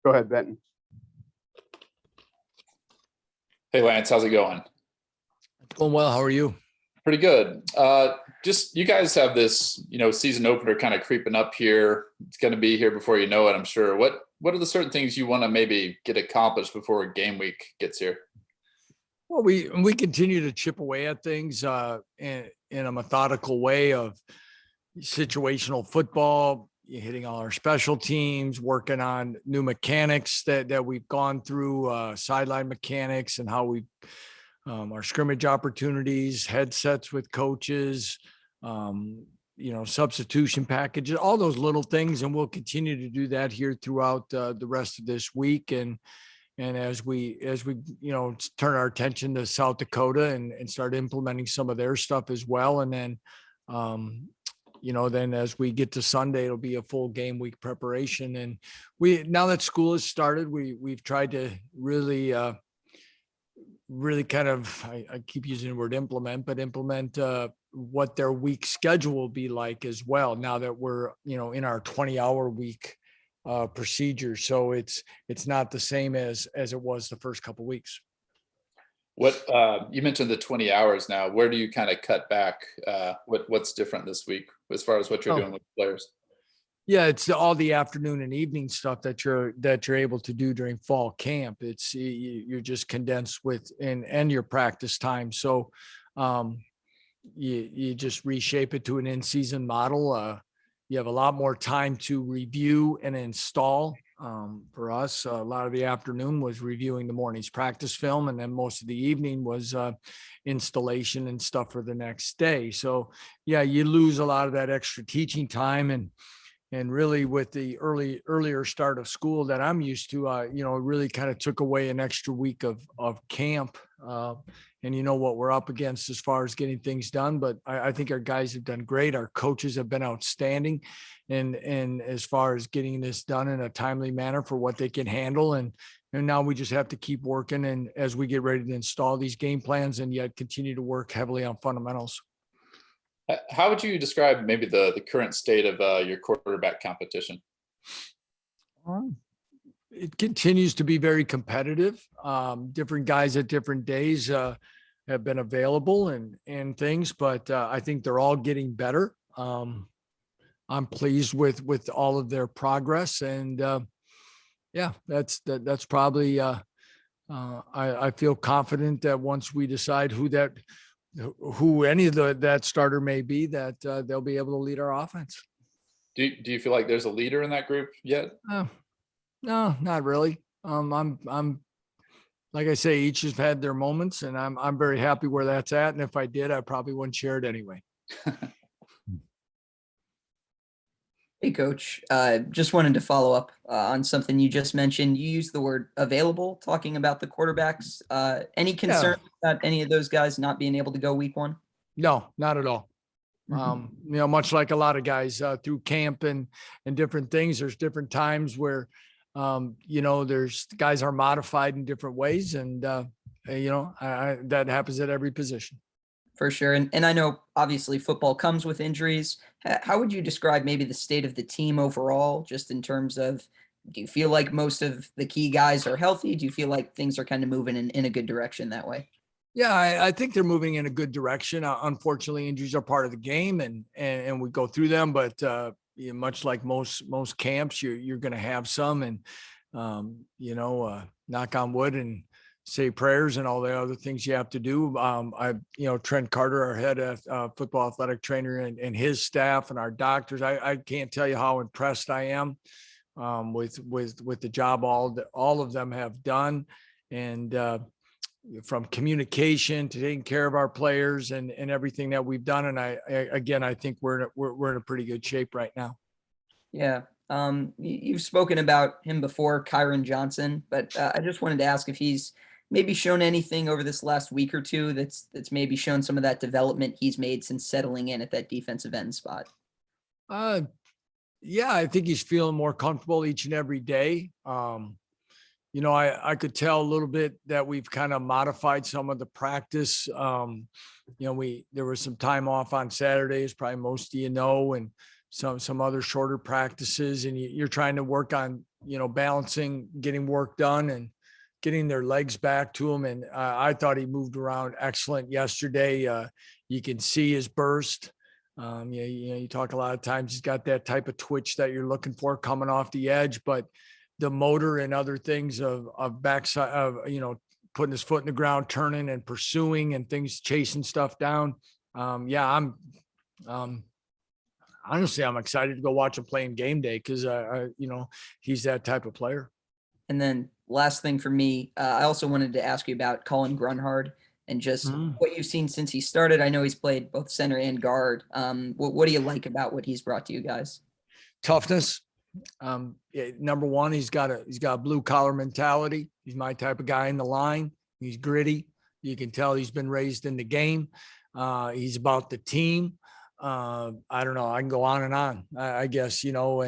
Go ahead, Benton. Hey, Lance, how's it going? Going well. How are you? Pretty good. Just you guys have this, season opener kind of creeping up here. It's going to be here before you know it, I'm sure. What are the certain things you want to maybe get accomplished before game week gets here? Well, we continue to chip away at things in a methodical way of situational football, hitting all our special teams, working on new mechanics that we've gone through, sideline mechanics and how we our scrimmage opportunities, headsets with coaches, substitution packages, all those little things. And we'll continue to do that here throughout the rest of this week. And as we turn our attention to South Dakota and start implementing some of their stuff as well. And then, then as we get to Sunday, it'll be a full game week preparation. And now that school has started, we've tried to really kind of, I keep using the word implement what their week schedule will be like as well. Now that we're, in our 20-hour week procedure. So it's not the same as it was the first couple of weeks. What you mentioned the 20 hours now, where do you kind of cut back? What's different this week as far as what you're doing with players? Yeah, it's all the afternoon and evening stuff that you're able to do during fall camp. It's you're just condensed with and your practice time. So you just reshape it to an in-season model. You have a lot more time to review and install. For us, a lot of the afternoon was reviewing the morning's practice film, and then most of the evening was installation and stuff for the next day. So yeah, you lose a lot of that extra teaching time, and really with the earlier start of school that I'm used to, really kind of took away an extra week of camp. And what we're up against as far as getting things done. But I think our guys have done great. Our coaches have been outstanding. And as far as getting this done in a timely manner for what they can handle. And now we just have to keep working. And as we get ready to install these game plans and yet continue to work heavily on fundamentals. How would you describe maybe the current state of your quarterback competition? It continues to be very competitive. Different guys at different days have been available and things, but I think they're all getting better. I'm pleased with all of their progress, and that's probably. I feel confident that once we decide who any of that starter may be, that they'll be able to lead our offense. Do you feel like there's a leader in that group yet? No, not really. I'm like I say, each has had their moments, and I'm very happy where that's at. And if I did, I probably wouldn't share it anyway. Hey, Coach. Just wanted to follow up on something you just mentioned. You used the word available, talking about the quarterbacks. Any concern about any of those guys not being able to go week one? No, not at all. Mm-hmm. Much like a lot of guys through camp and different things, there's different times where, there's guys are modified in different ways. And, that happens at every position. For sure. And I know obviously football comes with injuries. How would you describe maybe the state of the team overall, just in terms of, do you feel like most of the key guys are healthy? Do you feel like things are kind of moving in a good direction that way? Yeah, I think they're moving in a good direction. Unfortunately, injuries are part of the game and we go through them, but much like most camps, you're going to have some, and knock on wood and say prayers and all the other things you have to do. Trent Carter, our head football athletic trainer, and his staff and our doctors, I can't tell you how impressed I am with the job all of them have done. And from communication to taking care of our players and everything that we've done. And I think we're in a pretty good shape right now. Yeah. You've spoken about him before, Kyron Johnson, but I just wanted to ask if he's maybe shown anything over this last week or two that's maybe shown some of that development he's made since settling in at that defensive end spot. Yeah, I think he's feeling more comfortable each and every day. I could tell a little bit that we've kind of modified some of the practice. There was some time off on Saturdays, probably most of and some other shorter practices, and you're trying to work on balancing, getting work done and getting their legs back to him. And I thought he moved around excellent yesterday. You can see his burst. You talk a lot of times, he's got that type of twitch that you're looking for coming off the edge, but the motor and other things of backside of, putting his foot in the ground, turning and pursuing and things, chasing stuff down. I'm honestly, I'm excited to go watch him play in game day because, he's that type of player. And then last thing for me, I also wanted to ask you about Colin Grunhard and just what you've seen since he started. I know he's played both center and guard. What do you like about what he's brought to you guys? Toughness. Number one, he's got a blue collar mentality. He's my type of guy in the line. He's gritty. You can tell he's been raised in the game. He's about the team. I don't know. I can go on and on, I guess, I know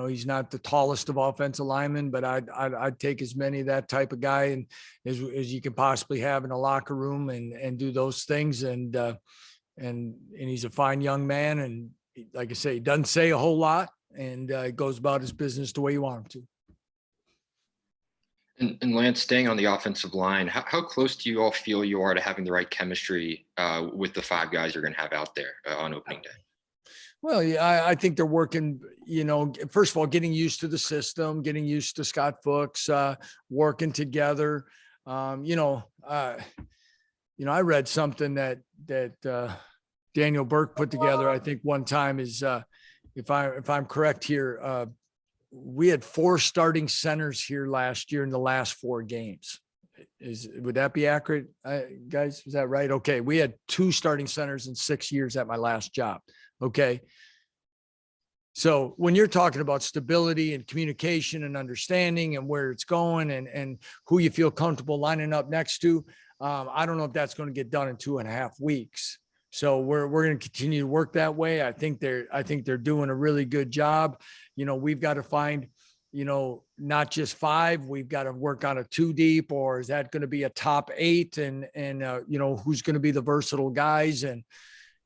he's not the tallest of offensive linemen, but I'd take as many of that type of guy and as you can possibly have in a locker room and do those things. And he's a fine young man. And like I say, he doesn't say a whole lot and goes about his business the way you want him to. And Lance, staying on the offensive line, how close do you all feel you are to having the right chemistry with the five guys you're going to have out there on opening day? Well, yeah, I think they're working, first of all, getting used to the system, getting used to Scott Fuchs, working together. I read something that Daniel Burke put together, I think one time is, if I'm correct here, we had 4 starting centers here last year in the last 4 games. Would that be accurate, guys? Is that right? Okay. We had 2 starting centers in 6 years at my last job. Okay. So when you're talking about stability and communication and understanding and where it's going and who you feel comfortable lining up next to, I don't know if that's going to get done in 2.5 weeks. So we're going to continue to work that way. I think they're doing a really good job. We've got to find, not just 5, we've got to work on a 2 deep, or is that going to be a top 8 and who's going to be the versatile guys. And,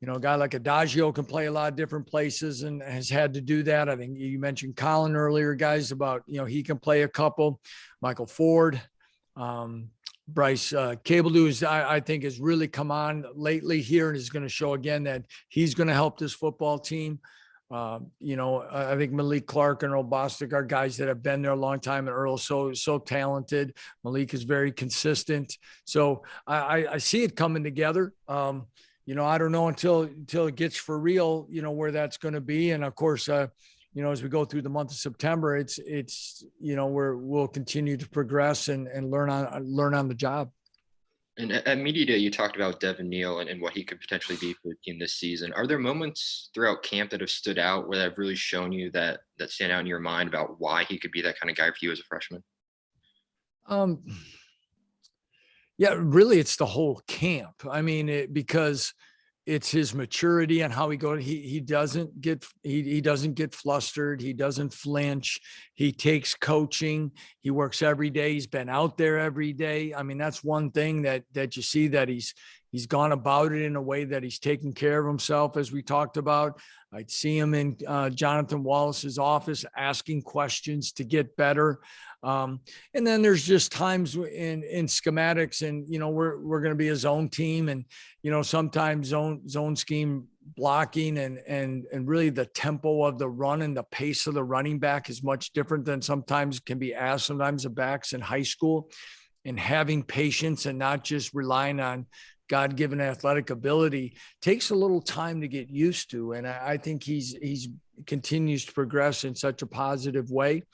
a guy like Adagio can play a lot of different places and has had to do that. I think you mentioned Colin earlier, guys, about, he can play a couple. Michael Ford, Bryce Cabledew I think has really come on lately here and is going to show again that he's going to help this football team. I think Malik Clark and Earl Bostic are guys that have been there a long time, and Earl's so talented. Malik is very consistent. So I see it coming together. I don't know until it gets for real, where that's going to be. And of course, as we go through the month of September, we'll continue to progress and learn on the job. And at Media Day, you talked about Devin Neal and what he could potentially be for the team this season. Are there moments throughout camp that have stood out where have really shown you that stand out in your mind about why he could be that kind of guy for you as a freshman? Yeah, really, it's the whole camp. I mean, because it's his maturity and how he goes. He doesn't get flustered. He doesn't flinch. He takes coaching. He works every day. He's been out there every day. I mean, that's one thing that you see, that he's gone about it in a way that he's taking care of himself, as we talked about. I'd see him in Jonathan Wallace's office asking questions to get better. And then there's just times in schematics, and we're going to be a zone team, and sometimes zone scheme blocking and really the tempo of the run and the pace of the running back is much different than sometimes can be asked sometimes of backs in high school. And having patience and not just relying on God-given athletic ability takes a little time to get used to. And I think he's continues to progress in such a positive way.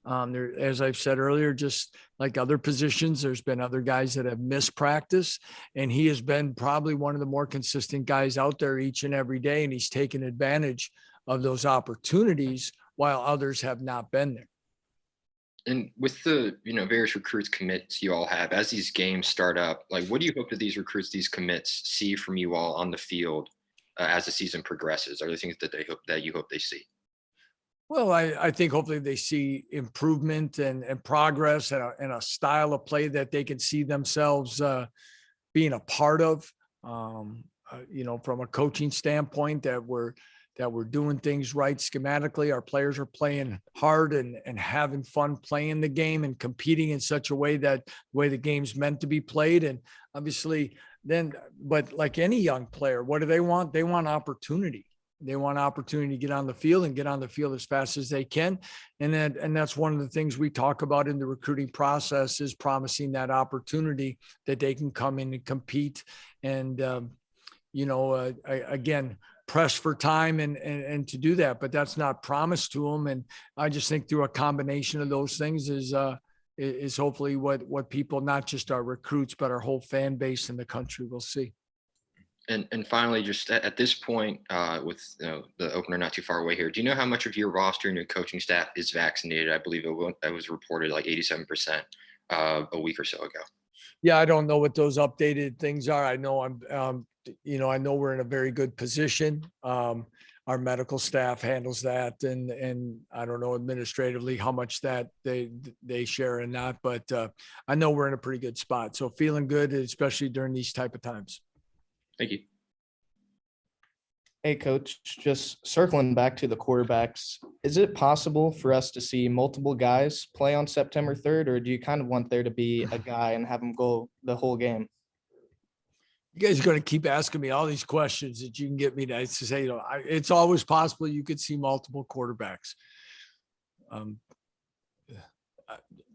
As I've said earlier, just like other positions, there's been other guys that have missed practice, and he has been probably one of the more consistent guys out there each and every day. And he's taken advantage of those opportunities while others have not been there. And with the various recruits commits you all have, as these games start up, like what do you hope that these recruits, these commits, see from you all on the field as the season progresses? Are there things that you hope they see? Well, I think hopefully they see improvement and progress and a style of play that they can see themselves being a part of. From a coaching standpoint, that that we're doing things right schematically. Our players are playing hard and having fun playing the game and competing in such a way that the way the game's meant to be played. And obviously then, but like any young player, what do they want? They want opportunity. They want opportunity to get on the field and get on the field as fast as they can. And that's one of the things we talk about in the recruiting process, is promising that opportunity that they can come in and compete. And, again, press for time and to do that, but that's not promised to them. And I just think through a combination of those things is hopefully what people, not just our recruits, but our whole fan base in the country will see. And finally, just at this point, with the opener not too far away here, do you know how much of your roster and your coaching staff is vaccinated? I believe it was reported like 87% a week or so ago. Yeah, I don't know what those updated things are. I know I know we're in a very good position. Our medical staff handles that, and I don't know administratively how much that they share and not, but I know we're in a pretty good spot. So feeling good, especially during these type of times. Thank you. Hey, Coach, just circling back to the quarterbacks, is it possible for us to see multiple guys play on September 3rd, or do you kind of want there to be a guy and have him go the whole game? You guys are going to keep asking me all these questions that you can get me to say, it's always possible you could see multiple quarterbacks.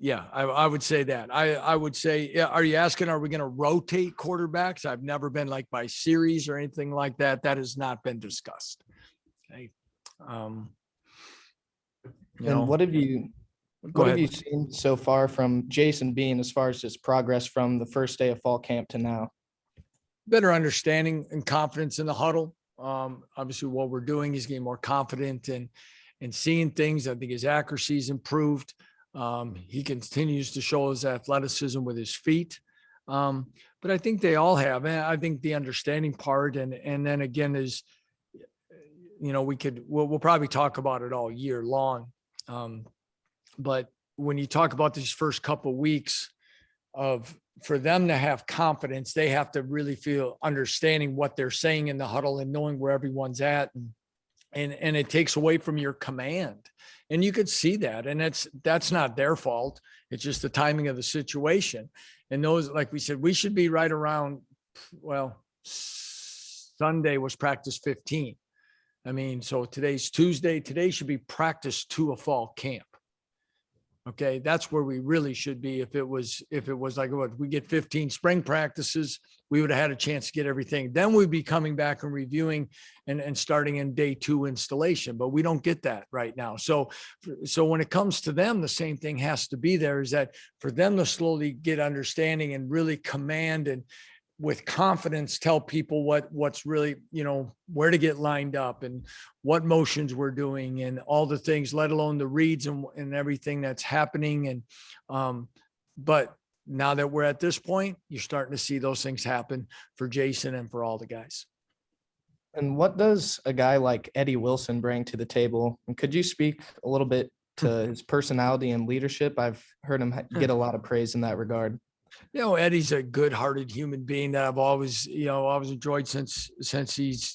Yeah, I would say that. I would say, are you asking, are we going to rotate quarterbacks? I've never been like by series or anything like that. That has not been discussed. Okay. What have you seen so far from Jason Bean as far as his progress from the first day of fall camp to now? Better understanding and confidence in the huddle. Obviously what we're doing is getting more confident and seeing things. I think his accuracy's improved. He continues to show his athleticism with his feet. But I think they all have, and I think the understanding part, and then again is, we'll probably talk about it all year long. But when you talk about these first couple of weeks for them to have confidence, they have to really feel understanding what they're saying in the huddle and knowing where everyone's at. And it takes away from your command. And you could see that. And that's not their fault. It's just the timing of the situation. And those, like we said, we should be right around, Sunday was practice 15. I mean, so today's Tuesday. Today should be practice to a fall camp. Okay. That's where we really should be. If it was like, what, we get 15 spring practices, we would have had a chance to get everything. Then we'd be coming back and reviewing and starting in day 2 installation, but we don't get that right now. So when it comes to them, the same thing has to be there, is that for them to slowly get understanding and really command and with confidence tell people what's really, where to get lined up and what motions we're doing and all the things, let alone the reads and everything that's happening. And, but now that we're at this point, you're starting to see those things happen for Jason and for all the guys. And what does a guy like Eddie Wilson bring to the table? And could you speak a little bit to his personality and leadership? I've heard him get a lot of praise in that regard. Eddie's a good-hearted human being that I've always enjoyed since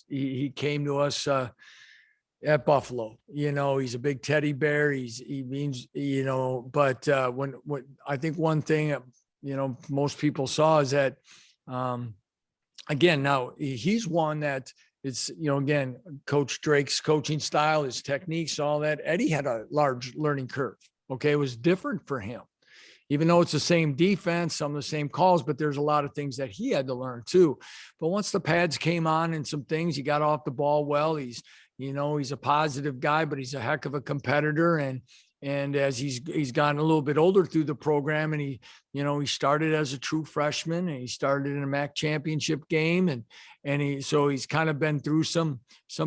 he came to us at Buffalo. He's a big teddy bear. He means, but when I think one thing, most people saw is that, again, now he's one that it's, again, Coach Drake's coaching style, his techniques, all that. Eddie had a large learning curve. Okay. It was different for him. Even though it's the same defense, some of the same calls, but there's a lot of things that he had to learn too. But once the pads came on and some things, he got off the ball well. He's a positive guy, but he's a heck of a competitor. And as he's gotten a little bit older through the program, and he started as a true freshman, and he started in a MAC championship game, so he's kind of been through some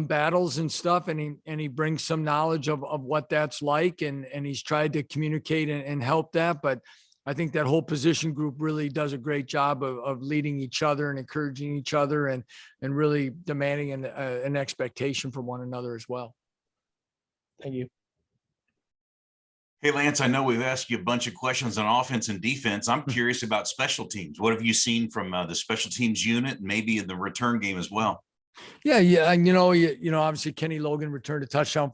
battles and stuff, and he brings some knowledge of what that's like, and he's tried to communicate and help that. But I think that whole position group really does a great job of leading each other and encouraging each other and really demanding an expectation from one another as well. Thank you. Hey, Lance, I know we've asked you a bunch of questions on offense and defense. I'm curious about special teams. What have you seen from the special teams unit, and maybe in the return game as well? Yeah. And obviously Kenny Logan returned a touchdown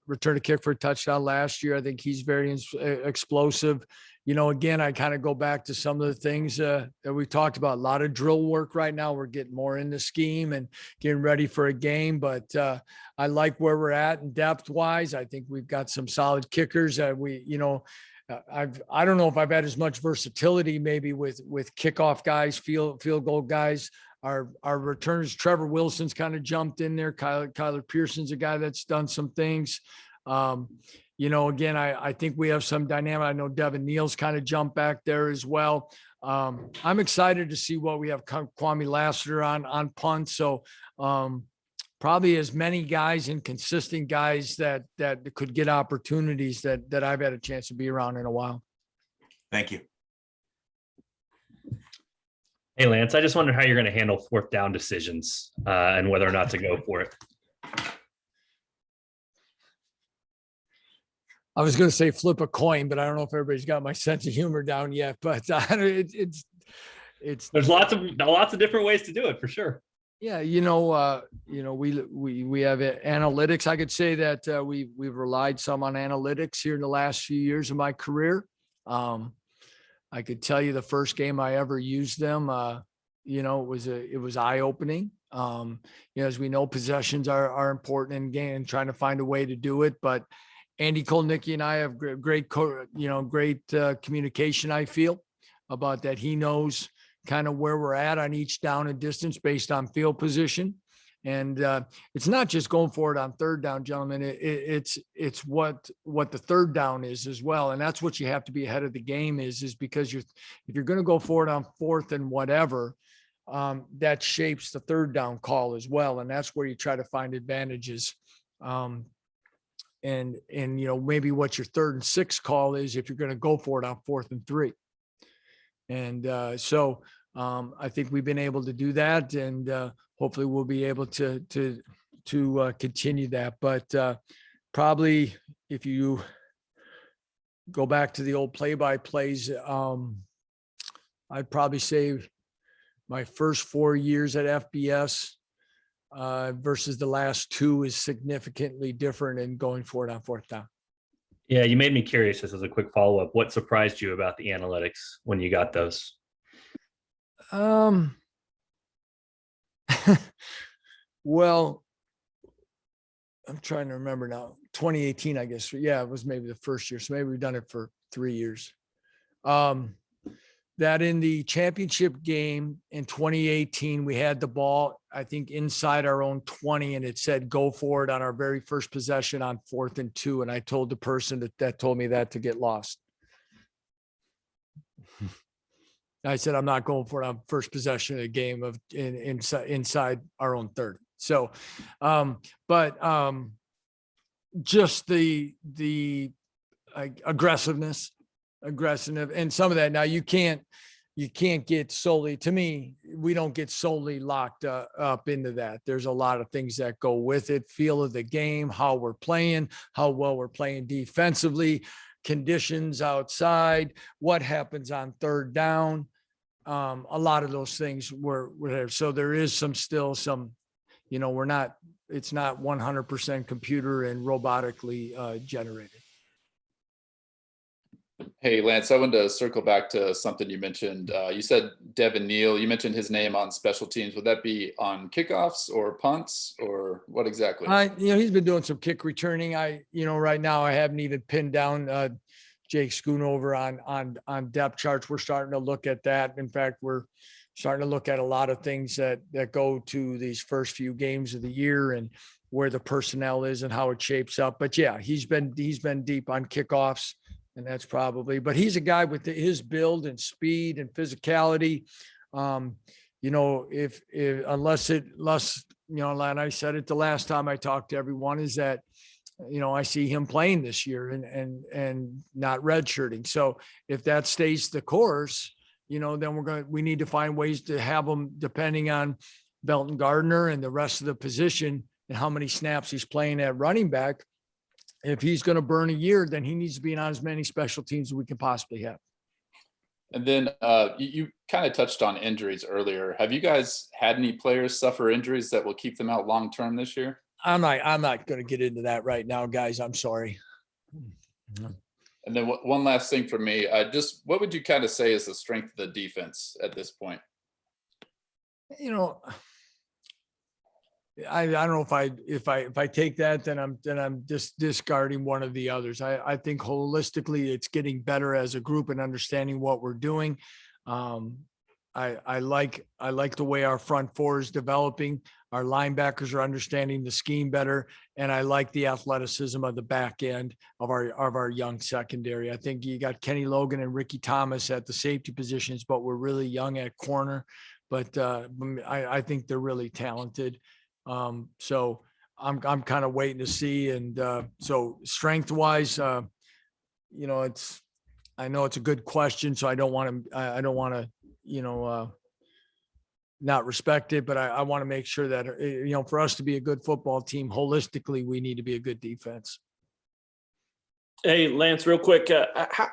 returned a kick for a touchdown last year. I think he's very explosive. Again, I kind of go back to some of the things that we talked about. A lot of drill work right now. We're getting more in the scheme and getting ready for a game. But I like where we're at and depth wise. I think we've got some solid kickers. I don't know if I've had as much versatility maybe with kickoff guys, field goal guys. Our returners, Trevor Wilson's kind of jumped in there. Kyler Pearson's a guy that's done some things. Again, I think we have some dynamic. I know Devin Neal's kind of jumped back there as well. I'm excited to see what we have Kwame Lassiter on punt. So probably as many guys and consistent guys that could get opportunities that I've had a chance to be around in a while. Thank you. Hey, Lance, I just wonder how you're going to handle fourth down decisions and whether or not to go for it. I was going to say flip a coin, but I don't know if everybody's got my sense of humor down yet. But it's there's lots of different ways to do it for sure. Yeah, we have analytics. I could say that we've relied some on analytics here in the last few years of my career. I could tell you the first game I ever used them, it was eye-opening. As we know, possessions are important in game and trying to find a way to do it. But Andy Kolnicki and I have great communication, I feel, about that. He knows kind of where we're at on each down and distance based on field position. And it's not just going for it on third down, gentlemen. It's what the third down is as well. And that's what you have to be ahead of the game is because if you're going to go for it on fourth and whatever, that shapes the third down call as well. And that's where you try to find advantages. And maybe what your third and sixth call is if you're going to go for it on 4th and 3. And so I think we've been able to do that, and hopefully we'll be able to continue that. But probably if you go back to the old play-by-plays, I'd probably say my first 4 years at FBS versus the last 2 is significantly different in going for it on 4th down. Yeah, you made me curious, just as a quick follow-up. What surprised you about the analytics when you got those? Well, I'm trying to remember now. 2018, I guess. Yeah, it was maybe the first year. So maybe we've done it for 3 years. That in the championship game in 2018, we had the ball, I think, inside our own 20, and it said go for it on our very first possession on 4th and 2. And I told the person that told me that to get lost. I said, I'm not going for it on first possession of the game of inside our own 30. So, just the aggressive and some of that. Now you can't get solely, to me, we don't get solely locked up into that. There's a lot of things that go with it. Feel of the game, how we're playing, how well we're playing defensively, conditions outside, what happens on third down. A lot of those things were there. So there is still some, it's not 100% computer and robotically generated. Hey, Lance, I wanted to circle back to something you mentioned. You said Devin Neal. You mentioned his name on special teams. Would that be on kickoffs or punts or what exactly? He's been doing some kick returning. Right now I haven't even pinned down Jake Schoonover on depth charts. We're starting to look at that. In fact, we're starting to look at a lot of things that go to these first few games of the year and where the personnel is and how it shapes up. But yeah, he's been deep on kickoffs. And that's probably, but he's a guy with his build and speed and physicality. Unless, and I said it the last time I talked to everyone, is that, I see him playing this year and not redshirting. So if that stays the course, then we need to find ways to have him, depending on Belton Gardner and the rest of the position and how many snaps he's playing at running back. If he's going to burn a year, then he needs to be on as many special teams as we can possibly have. And then you kind of touched on injuries earlier. Have you guys had any players suffer injuries that will keep them out long term this year? I'm not going to get into that right now, guys. I'm sorry. And then one last thing for me, just what would you kind of say is the strength of the defense at this point? You know, I don't know if I take that, then I'm just discarding one of the others. I think holistically it's getting better as a group and understanding what we're doing. I like the way our front four is developing. Our linebackers are understanding the scheme better, and I like the athleticism of the back end of our young secondary. I think you got Kenny Logan and Ricky Thomas at the safety positions, but we're really young at corner. But I think they're really talented. So I'm kind of waiting to see. And so strength wise, I know it's a good question, so I don't want to, not respect it, but I want to make sure that, for us to be a good football team, holistically, we need to be a good defense. Hey, Lance, real quick,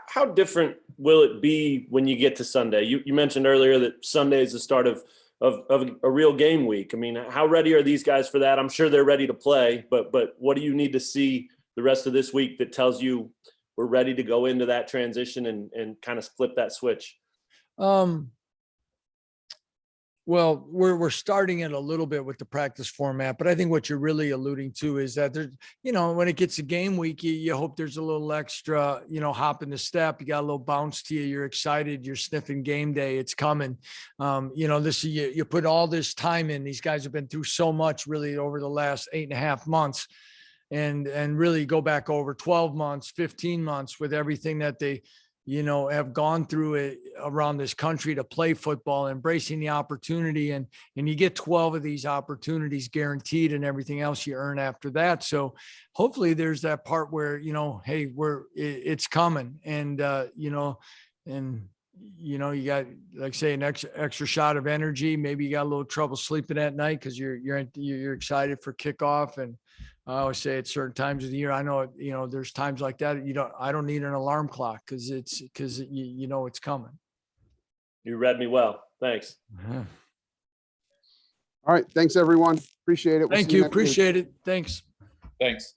how different will it be when you get to Sunday? You mentioned earlier that Sunday is the start of a real game week. I mean, how ready are these guys for that? I'm sure they're ready to play, but what do you need to see the rest of this week that tells you we're ready to go into that transition and kind of flip that switch? Well, we're starting it a little bit with the practice format, but I think what you're really alluding to is that there's, when it gets to game week, you hope there's a little extra, hop in the step. You got a little bounce to you. You're excited. You're sniffing game day. It's coming. You put all this time in. These guys have been through so much really over the last 8.5 months, and really go back over 12 months, 15 months with everything that they have gone through it around this country to play football, embracing the opportunity. And you get 12 of these opportunities guaranteed, and everything else you earn after that. So hopefully there's that part where, hey, it's coming. And, you got, like say, an extra shot of energy. Maybe you got a little trouble sleeping at night because you're excited for kickoff. And I always say at certain times of the year, I know, there's times like that. I don't need an alarm clock because it's coming. You read me well. Thanks. Uh-huh. All right. Thanks, everyone. Appreciate it. Thank you. Appreciate it. Thanks. Thanks.